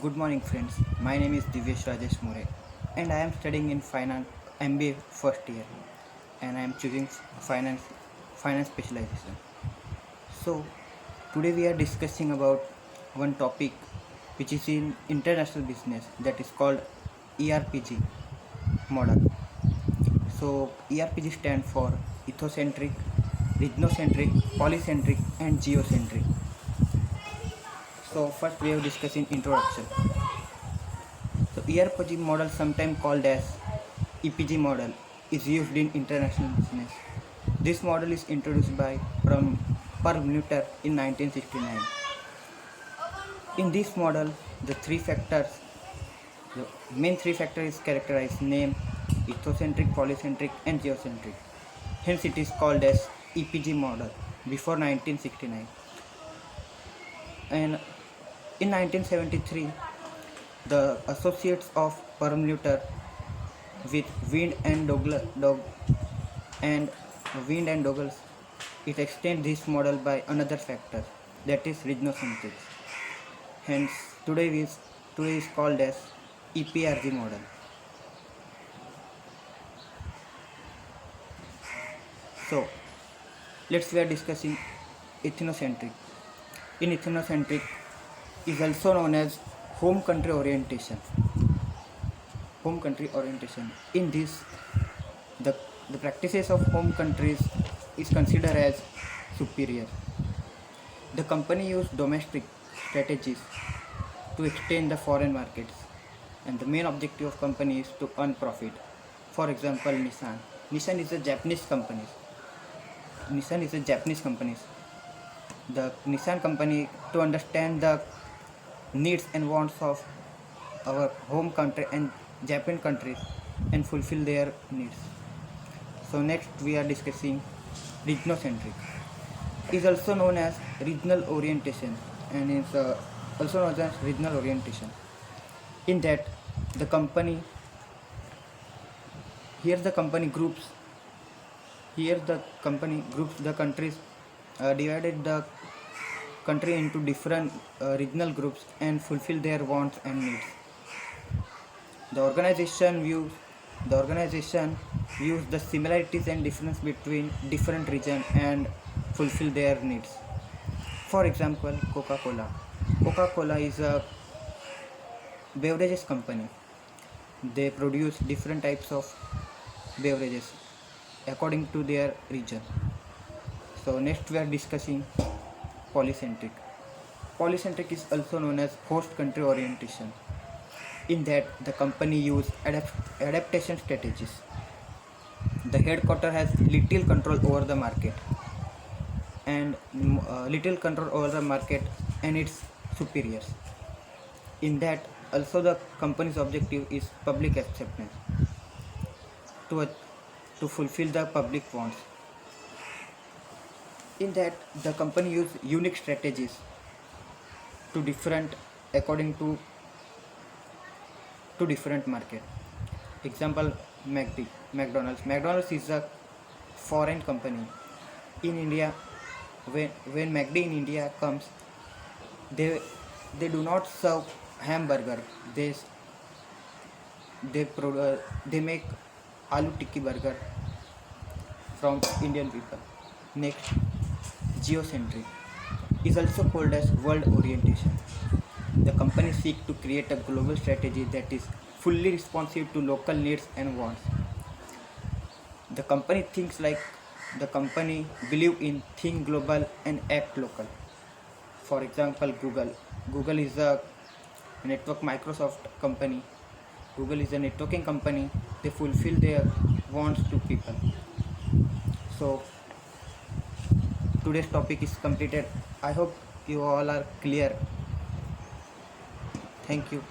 Good morning, friends. My name is Divyesh Rajesh More, and I am studying in finance MBA first year, and I am choosing finance specialization. So today we are discussing about one topic which is in international business that is called ERPG model. So ERPG stands for ethocentric, regionocentric, polycentric, and geocentric. So first we have discussed in introduction. So ERPG model, sometimes called as EPG model, is used in international business. This model is introduced by Perl Mutter in 1969. In this model, the main three factors is characterized: name, ethocentric, polycentric, and geocentric. Hence, it is called as EPG model before 1969. And in 1973, the associates of Perlmutter with and Wind and Douglas, it extends this model by another factor, that is regionocentric. Hence, today is called as EPRG model. So, we are discussing ethnocentric. In ethnocentric is also known as home country orientation. Home country orientation. In this, the, the practices of home countries is considered as superior. The company use domestic strategies to extend the foreign markets, and the main objective of company is to earn profit. For example, Nissan. Nissan is a Japanese company. Nissan is a Japanese company. The Nissan company, to understand the needs and wants of our home country and Japan countries and fulfill their needs. So next we are discussing regionocentric. Is also known as regional orientation, and is also known as regional orientation. In that, the company here the company groups the countries, divided the country into different regional groups and fulfill their wants and needs. The organization views the similarities and difference between different regions and fulfill their needs. For example, Coca-Cola. Coca-Cola is a beverages company. They produce different types of beverages according to their region. So next we are discussing polycentric. Polycentric is also known as host country orientation. In that, the company use adaptation strategies. The headquarter has little control over the market and its superiors. In that, also the company's objective is public acceptance to fulfill the public wants. In that, the company use unique strategies to different according to different market. Example, McDonald's. McDonald's is a foreign company. In India, when McD in India comes, they do not serve hamburger. They make aloo tikki burger from Indian people. Next, geocentric is also called as world orientation. The company seeks to create a global strategy that is fully responsive to local needs and wants. The company believe in think global and act local. For example, Google. Google is a network Microsoft company. Google is a networking company. They fulfill their wants to people. So today's topic is completed. I hope you all are clear. Thank you.